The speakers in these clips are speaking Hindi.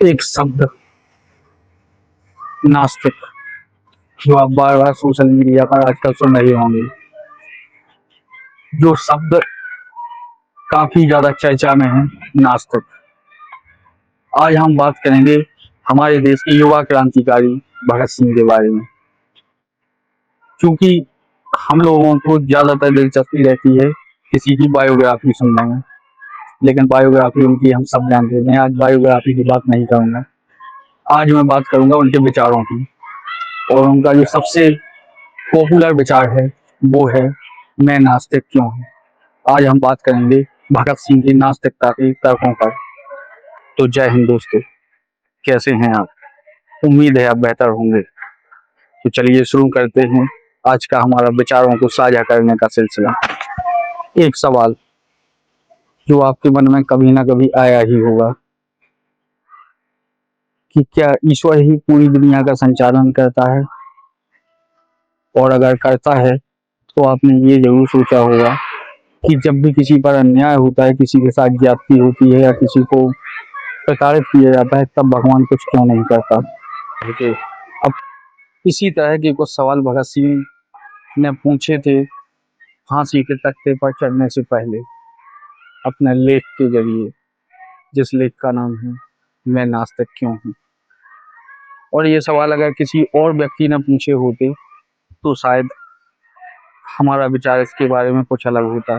एक शब्द नास्तिक जो आप बार बार सोशल मीडिया पर आजकल सुन रहे होंगे, जो शब्द काफी ज्यादा चर्चा में है, नास्तिक। आज हम बात करेंगे हमारे देश के युवा क्रांतिकारी भगत सिंह के बारे में, क्योंकि हम लोगों को ज्यादातर दिलचस्पी रहती है किसी की बायोग्राफी सुनने में, लेकिन बायोग्राफी उनकी हम सब जानते हैं। आज बायोग्राफी की बात नहीं करूंगा, आज मैं बात करूंगा उनके विचारों की। और उनका जो सबसे पॉपुलर विचार है वो है, मैं नास्तिक क्यों हूँ। आज हम बात करेंगे भगत सिंह की नास्तिकता के तर्कों पर। तो जय हिंद दोस्तों, कैसे हैं आप? उम्मीद है आप बेहतर होंगे। तो चलिए शुरू करते हैं आज का हमारा विचारों को साझा करने का सिलसिला। एक सवाल जो आपके मन में कभी ना कभी आया ही होगा कि क्या ईश्वर ही पूरी दुनिया का संचालन करता है? और अगर करता है तो आपने ये जरूर सोचा होगा कि जब भी किसी पर अन्याय होता है, किसी के साथ ज्यादती होती है या किसी को प्रताड़ित किया जाता है, तब भगवान कुछ क्यों नहीं करता। देखिए, अब इसी तरह के कुछ सवाल भगत सिंह ने पूछे थे फांसी के तख्ते पर चढ़ने से पहले, अपने लेख के जरिए, जिस लेख का नाम है मैं नास्तिक क्यों हूँ। और ये सवाल अगर किसी और व्यक्ति ने पूछे होते तो शायद हमारा विचार इसके बारे में कुछ अलग होता,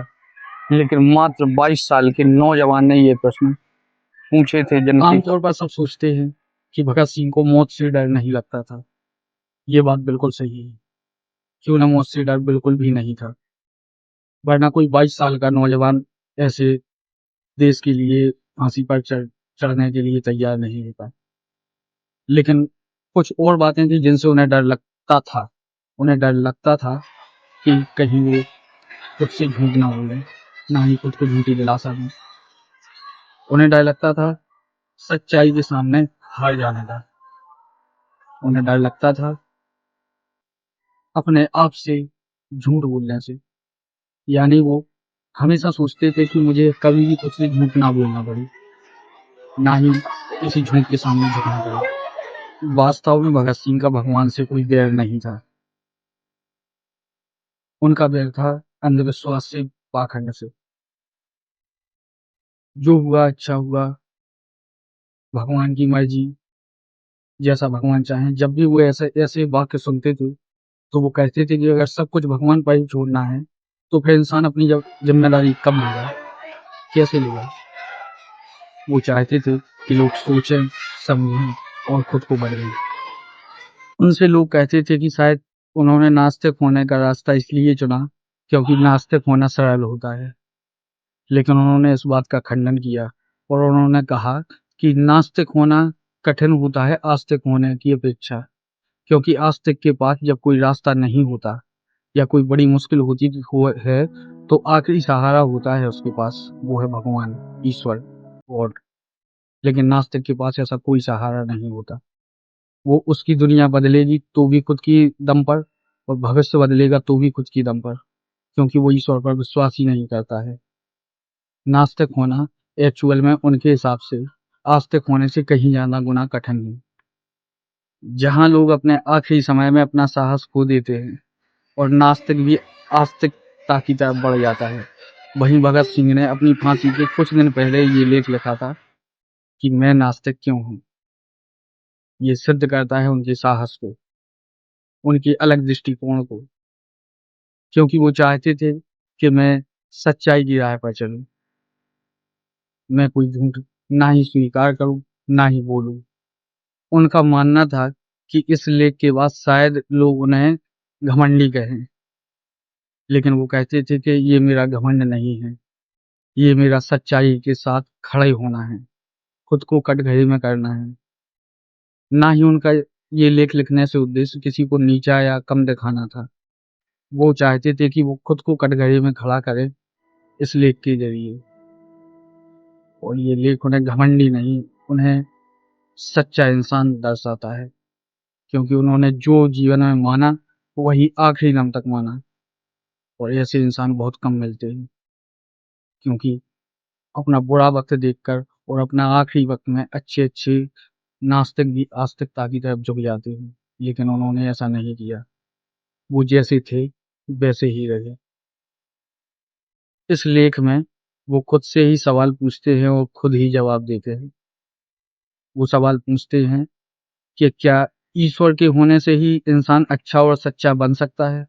लेकिन मात्र 22 साल के नौजवान ने ये प्रश्न पूछे थे। आमतौर पर सब सोचते हैं कि भगत सिंह को मौत से डर नहीं लगता था। ये बात बिल्कुल सही है, क्यों ना मौत से डर बिल्कुल भी नहीं था, वरना कोई 22 साल का नौजवान ऐसे देश के लिए फांसी पर चढ़ने के लिए तैयार नहीं होता। लेकिन कुछ और बातें थी जिनसे उन्हें डर लगता था। उन्हें डर लगता था कि कहीं वो खुद से झूठ ना बोले, ना ही खुद को झूठी दिलासा दें। उन्हें डर लगता था सच्चाई के सामने हार जाने का। उन्हें डर लगता था अपने आप से झूठ बोलने से। यानी वो हमेशा सोचते थे कि मुझे कभी भी कुछ से झूठ ना बोलना पड़े, ना ही किसी झूठ के सामने झुकना पड़े। वास्तव में भगत सिंह का भगवान से कोई बैर नहीं था, उनका बैर था अंधविश्वास से, पाखंड से। जो हुआ अच्छा हुआ, भगवान की मर्जी, जैसा भगवान चाहे। जब भी वो ऐसे ऐसे वाक्य सुनते थे तो वो कहते थे कि अगर सब कुछ भगवान पर ही छोड़ना है तो फिर इंसान अपनी जिम्मेदारी कब लेगा, कैसे लेगा। वो चाहते थे कि लोग सोचें, समझें और खुद को बदलें। उनसे लोग कहते थे कि शायद उन्होंने नास्तिक होने का रास्ता इसलिए चुना क्योंकि नास्तिक होना सरल होता है। लेकिन उन्होंने इस बात का खंडन किया और उन्होंने कहा कि नास्तिक होना कठिन होता है आस्तिक होने की अपेक्षा, क्योंकि आस्तिक के पास जब कोई रास्ता नहीं होता या कोई बड़ी मुश्किल होती है तो आखिरी सहारा होता है उसके पास, वो है भगवान, ईश्वर, गॉड। लेकिन नास्तिक के पास ऐसा कोई सहारा नहीं होता। वो उसकी दुनिया बदलेगी तो भी खुद की दम पर, और भविष्य बदलेगा तो भी खुद की दम पर, क्योंकि वो ईश्वर पर विश्वास ही नहीं करता है। नास्तिक होना एक्चुअल में उनके हिसाब से आस्तिक होने से कहीं ज्यादा गुना कठिन है। जहां लोग अपने आखिरी समय में अपना साहस खो देते हैं और नास्तिक भी आस्तिकता की तरफ बढ़ जाता है, वहीं भगत सिंह ने अपनी फांसी के कुछ दिन पहले ये लेख लिखा था कि मैं नास्तिक क्यों हूँ। ये सिद्ध करता है उनके साहस को, उनके अलग दृष्टिकोण को, क्योंकि वो चाहते थे कि मैं सच्चाई की राह पर चलूं, मैं कोई झूठ ना ही स्वीकार करूं ना ही बोलूं। उनका मानना था कि इस लेख के बाद शायद लोग उन्हें घमंडी कहें, लेकिन वो कहते थे कि ये मेरा घमंड नहीं है, ये मेरा सच्चाई के साथ खड़े होना है, खुद को कटघरे में करना है। ना ही उनका ये लेख लिखने से उद्देश्य किसी को नीचा या कम दिखाना था। वो चाहते थे कि वो खुद को कटघरे में खड़ा करें इस लेख के जरिए। और ये लेख उन्हें घमंडी नहीं, उन्हें सच्चा इंसान दर्शाता है, क्योंकि उन्होंने जो जीवन में माना वही आखिरी दम तक माना। और ऐसे इंसान बहुत कम मिलते हैं, क्योंकि अपना बुरा वक्त देखकर और अपना आखिरी वक्त में अच्छे अच्छे नास्तिक भी आस्तिकता की तरफ झुक जाते हैं, लेकिन उन्होंने ऐसा नहीं किया। वो जैसे थे वैसे ही रहे। इस लेख में वो खुद से ही सवाल पूछते हैं और खुद ही जवाब देते हैं। वो सवाल पूछते हैं कि क्या ईश्वर के होने से ही इंसान अच्छा और सच्चा बन सकता है?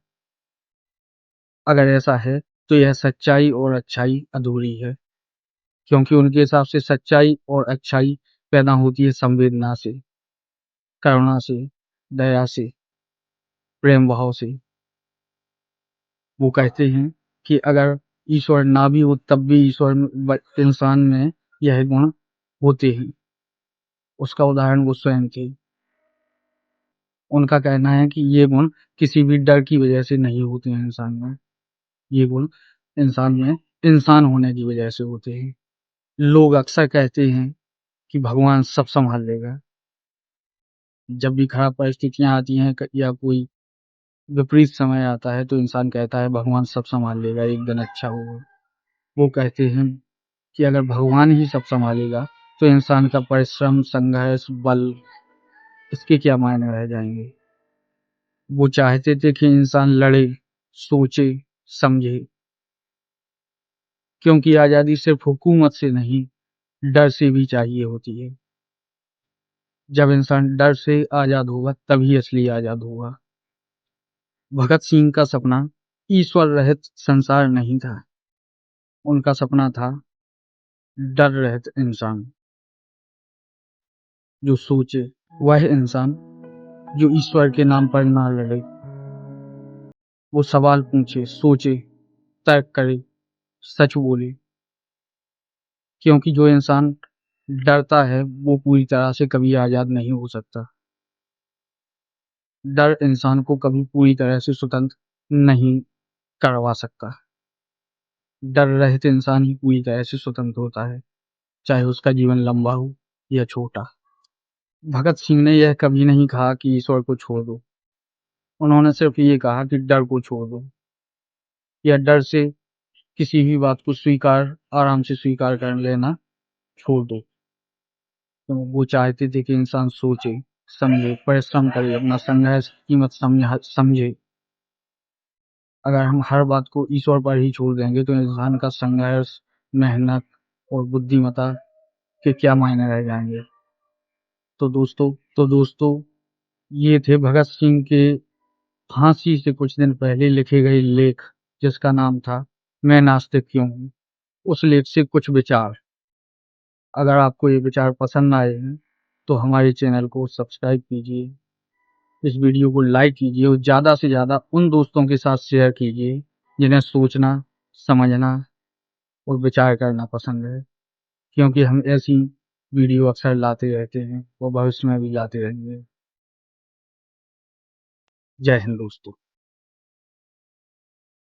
अगर ऐसा है तो यह सच्चाई और अच्छाई अधूरी है, क्योंकि उनके हिसाब से सच्चाई और अच्छाई पैदा होती है संवेदना से, करुणा से, दया से, प्रेम भाव से। वो कहते हैं कि अगर ईश्वर ना भी हो तब भी इंसान में यह गुण होते ही। उसका उदाहरण वो स्वयं थे। उनका कहना है कि ये गुण किसी भी डर की वजह से नहीं होते हैं इंसान में। ये गुण इंसान में इंसान होने की वजह से होते हैं। लोग अक्सर कहते हैं कि भगवान सब संभाल लेगा। जब भी खराब परिस्थितियां आती हैं या कोई विपरीत समय आता है तो इंसान कहता है भगवान सब संभाल लेगा, एक दिन अच्छा होगा। वो कहते हैं कि अगर भगवान ही सब संभालेगा तो इंसान का परिश्रम, संघर्ष, बल, इसके क्या मायने रह जाएंगे। वो चाहते थे कि इंसान लड़े, सोचे, समझे, क्योंकि आज़ादी सिर्फ हुकूमत से नहीं, डर से भी चाहिए होती है। जब इंसान डर से आज़ाद होगा तभी असली आज़ाद होगा। भगत सिंह का सपना ईश्वर रहित संसार नहीं था। उनका सपना था डर रहित इंसान, जो सोचे। वह इंसान जो ईश्वर के नाम पर ना लड़े, वो सवाल पूछे, सोचे, तर्क करे, सच बोले। क्योंकि जो इंसान डरता है वो पूरी तरह से कभी आज़ाद नहीं हो सकता। डर इंसान को कभी पूरी तरह से स्वतंत्र नहीं करवा सकता। डर रहित इंसान ही पूरी तरह से स्वतंत्र होता है, चाहे उसका जीवन लंबा हो या छोटा। भगत सिंह ने यह कभी नहीं कहा कि ईश्वर को छोड़ दो। उन्होंने सिर्फ ये कहा कि डर को छोड़ दो, या डर से किसी भी बात को आराम से स्वीकार कर लेना छोड़ दो। तो वो चाहते थे कि इंसान सोचे, समझे, परिश्रम करे, अपना संघर्ष की कीमत समझे। अगर हम हर बात को ईश्वर पर ही छोड़ देंगे तो इंसान का संघर्ष, मेहनत और बुद्धिमत्ता के क्या मायने रह जाएंगे। तो दोस्तों ये थे भगत सिंह के फांसी से कुछ दिन पहले लिखे गए लेख, जिसका नाम था मैं नास्तिक क्यों हूँ। उस लेख से कुछ विचार। अगर आपको ये विचार पसंद आए हैं तो हमारे चैनल को सब्सक्राइब कीजिए, इस वीडियो को लाइक कीजिए और ज़्यादा से ज़्यादा उन दोस्तों के साथ शेयर कीजिए जिन्हें सोचना, समझना और विचार करना पसंद है, क्योंकि हम ऐसी वीडियो अक्सर लाते रहते हैं और भविष्य में भी लाते रहेंगे। जय हिंद दोस्तों।